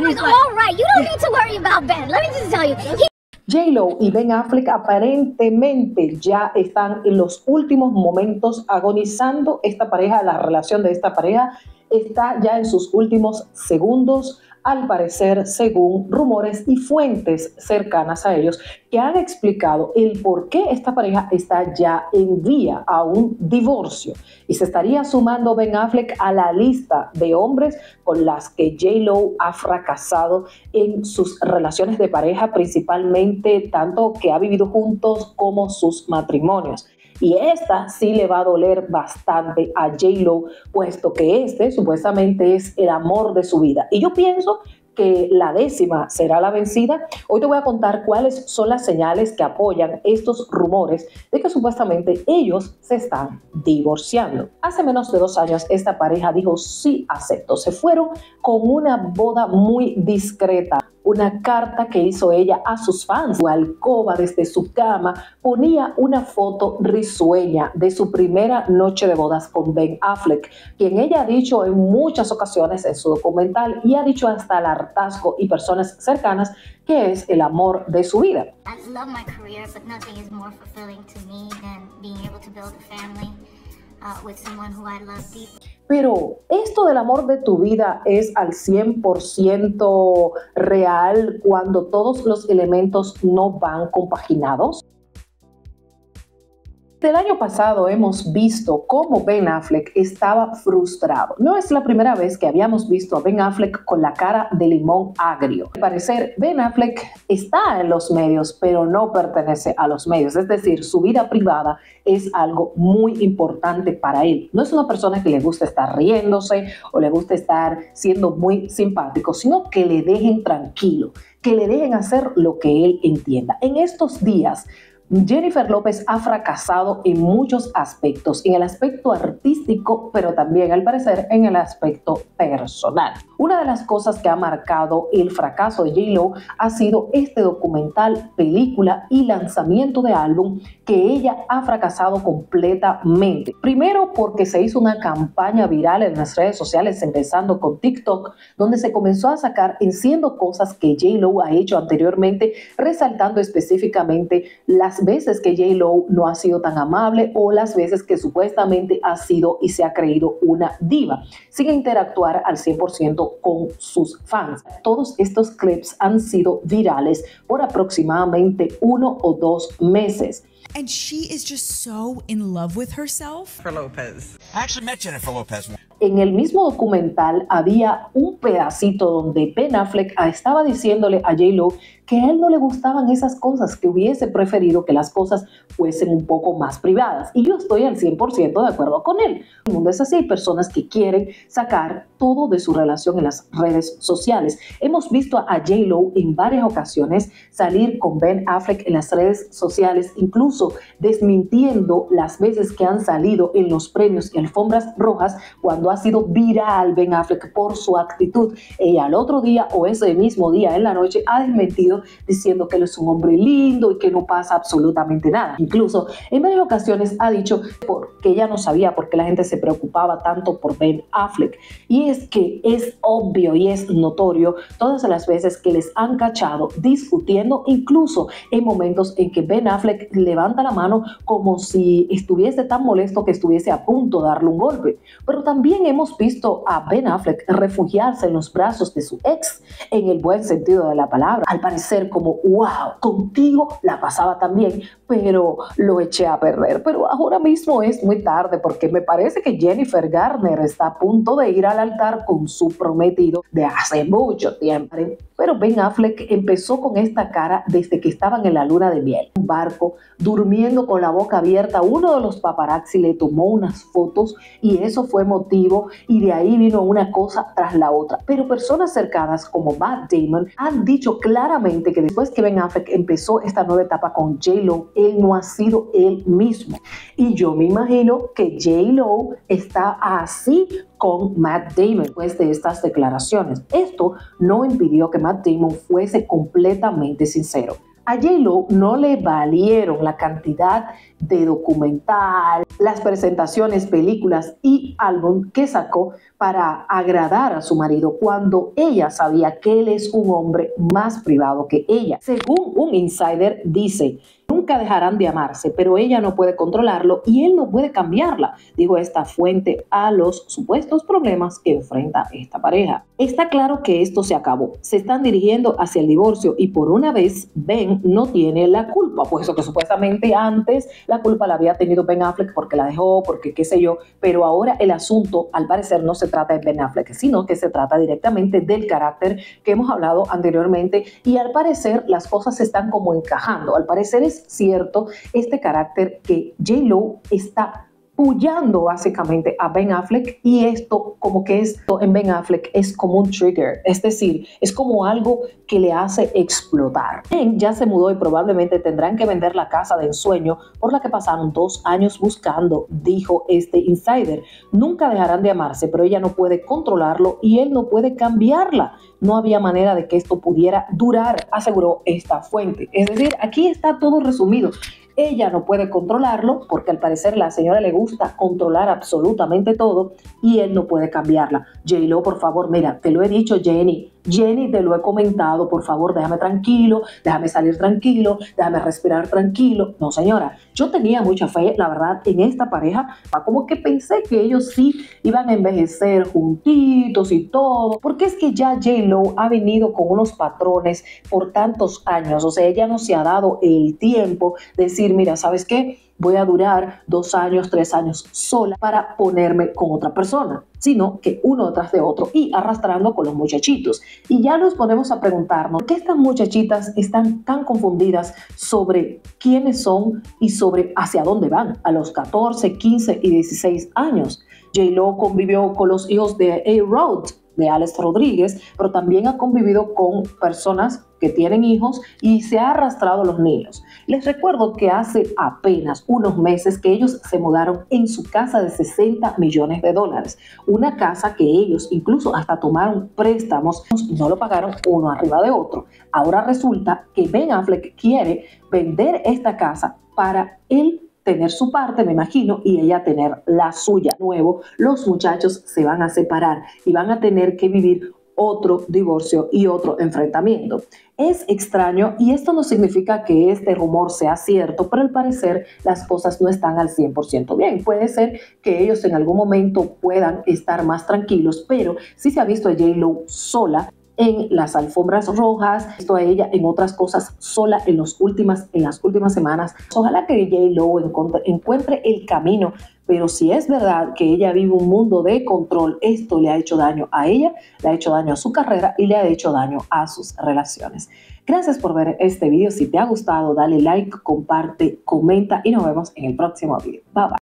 was all right. You don't need to worry about Ben. Let me just tell you. J-Lo y Ben Affleck aparentemente ya están en los últimos momentos agonizando. Esta pareja, la relación de esta pareja está ya en sus últimos segundos, al parecer, según rumores y fuentes cercanas a ellos que han explicado el por qué esta pareja está ya en vía a un divorcio. Y se estaría sumando Ben Affleck a la lista de hombres con las que J-Lo ha fracasado en sus relaciones de pareja, principalmente tanto que ha vivido juntos como sus matrimonios. Y esta sí le va a doler bastante a J-Lo, puesto que este supuestamente es el amor de su vida. Y yo pienso que la 10ª será la vencida. Hoy te voy a contar cuáles son las señales que apoyan estos rumores de que supuestamente ellos se están divorciando. Hace menos de 2 años esta pareja dijo sí, acepto. Se fueron con una boda muy discreta. Una carta que hizo ella a sus fans. Su alcoba, desde su cama, ponía una foto risueña de su primera noche de bodas con Ben Affleck, quien ella ha dicho en muchas ocasiones en su documental y ha dicho hasta el hartazgo y personas cercanas que es el amor de su vida. I love my career, but nothing is more fulfilling to me than being able to build a family with someone who I love deeply. Pero esto del amor de tu vida es al 100% real cuando todos los elementos no van compaginados. El año pasado hemos visto cómo Ben Affleck estaba frustrado. No es la primera vez que habíamos visto a Ben Affleck con la cara de limón agrio. Al parecer, Ben Affleck está en los medios, pero no pertenece a los medios. Es decir, su vida privada es algo muy importante para él. No es una persona que le gusta estar riéndose o le gusta estar siendo muy simpático, sino que le dejen tranquilo, que le dejen hacer lo que él entienda. En estos días, Jennifer López ha fracasado en muchos aspectos, en el aspecto artístico, pero también al parecer en el aspecto personal. Una de las cosas que ha marcado el fracaso de J-Lo ha sido este documental, película y lanzamiento de álbum que ella ha fracasado completamente. Primero porque se hizo una campaña viral en las redes sociales, empezando con TikTok, donde se comenzó a sacar enciendo cosas que J-Lo ha hecho anteriormente, resaltando específicamente las veces que J-Lo no ha sido tan amable o las veces que supuestamente ha sido y se ha creído una diva, sin interactuar al 100% con sus fans. Todos estos clips han sido virales por aproximadamente 1 o 2 meses. And she is just so in love with herself. Jennifer Lopez. I actually met Jennifer Lopez. En el mismo documental había un pedacito donde Ben Affleck estaba diciéndole a J-Lo que a él no le gustaban esas cosas, que hubiese preferido que las cosas fuesen un poco más privadas. Y yo estoy al 100% de acuerdo con él. El mundo es así, hay personas que quieren sacar todo de su relación en las redes sociales. Hemos visto a J-Lo en varias ocasiones salir con Ben Affleck en las redes sociales, incluso desmintiendo las veces que han salido en los premios y alfombras rojas cuando ha sido viral Ben Affleck por su actitud. Ella al otro día o ese mismo día en la noche ha desmentido diciendo que él es un hombre lindo y que no pasa absolutamente nada. Incluso en varias ocasiones ha dicho que ella no sabía por qué la gente se preocupaba tanto por Ben Affleck. Y es que es obvio y es notorio todas las veces que les han cachado discutiendo, incluso en momentos en que Ben Affleck levanta la mano como si estuviese tan molesto que estuviese a punto de darle un golpe. Pero también hemos visto a Ben Affleck refugiarse en los brazos de su ex, en el buen sentido de la palabra. Al parecer como, wow, contigo la pasaba también, pero lo eché a perder. Pero ahora mismo es muy tarde porque me parece que Jennifer Garner está a punto de ir al altar con su prometido de hace mucho tiempo. Pero Ben Affleck empezó con esta cara desde que estaban en la luna de miel. Un barco, durmiendo con la boca abierta. Uno de los paparazzi le tomó unas fotos y eso fue motivo, y de ahí vino una cosa tras la otra. Pero personas cercanas como Matt Damon han dicho claramente que después que Ben Affleck empezó esta nueva etapa con J-Lo, él no ha sido él mismo. Y yo me imagino que J-Lo está así con Matt Damon después de estas declaraciones. Esto no impidió que Matt Damon fuese completamente sincero. A J-Lo no le valieron la cantidad de documental, las presentaciones, películas y álbum que sacó para agradar a su marido cuando ella sabía que él es un hombre más privado que ella. Según un insider dice, nunca dejarán de amarse, pero ella no puede controlarlo y él no puede cambiarla, dijo esta fuente a los supuestos problemas que enfrenta esta pareja. Está claro que esto se acabó. Se están dirigiendo hacia el divorcio y por una vez Ben no tiene la culpa, puesto que supuestamente antes la culpa la había tenido Ben Affleck porque la dejó, porque qué sé yo, pero ahora el asunto al parecer no se trata de Ben Affleck, sino que se trata directamente del carácter que hemos hablado anteriormente y al parecer las cosas se están como encajando. Al parecer es cierto este carácter que J-Lo está puyando básicamente a Ben Affleck y esto como que esto en Ben Affleck es como un trigger, es decir, es como algo que le hace explotar. Ben ya se mudó y probablemente tendrán que vender la casa de ensueño por la que pasaron 2 años buscando, dijo este insider. Nunca dejarán de amarse, pero ella no puede controlarlo y él no puede cambiarla. No había manera de que esto pudiera durar, aseguró esta fuente. Es decir, aquí está todo resumido. Ella no puede controlarlo porque al parecer a la señora le gusta controlar absolutamente todo y él no puede cambiarla. J-Lo, por favor, mira, te lo he dicho, Jenny, te lo he comentado, por favor, déjame tranquilo, déjame salir tranquilo, déjame respirar tranquilo. No, señora, yo tenía mucha fe, la verdad, en esta pareja, como que pensé que ellos sí iban a envejecer juntitos y todo, porque es que ya J-Lo ha venido con unos patrones por tantos años, o sea, ella no se ha dado el tiempo de decir, mira, ¿sabes qué? Voy a durar 2 años, 3 años sola para ponerme con otra persona, sino que uno detrás de otro y arrastrando con los muchachitos. Y ya nos ponemos a preguntarnos por qué estas muchachitas están tan confundidas sobre quiénes son y sobre hacia dónde van a los 14, 15 y 16 años. J-Lo convivió con los hijos de A-Rod, de Alex Rodríguez, pero también ha convivido con personas que tienen hijos y se ha arrastrado a los niños. Les recuerdo que hace apenas unos meses que ellos se mudaron en su casa de $60 millones, una casa que ellos incluso hasta tomaron préstamos y no lo pagaron uno arriba de otro. Ahora resulta que Ben Affleck quiere vender esta casa para él tener su parte, me imagino, y ella tener la suya. Nuevo, los muchachos se van a separar y van a tener que vivir otro divorcio y otro enfrentamiento. Es extraño y esto no significa que este rumor sea cierto, pero al parecer las cosas no están al 100% bien. Puede ser que ellos en algún momento puedan estar más tranquilos, pero sí se ha visto a J-Lo sola en las alfombras rojas, visto a ella en otras cosas sola en las últimas semanas. Ojalá que J-Lo encuentre el camino, pero si es verdad que ella vive un mundo de control, esto le ha hecho daño a ella, le ha hecho daño a su carrera y le ha hecho daño a sus relaciones. Gracias por ver este video. Si te ha gustado, dale like, comparte, comenta y nos vemos en el próximo video. Bye bye.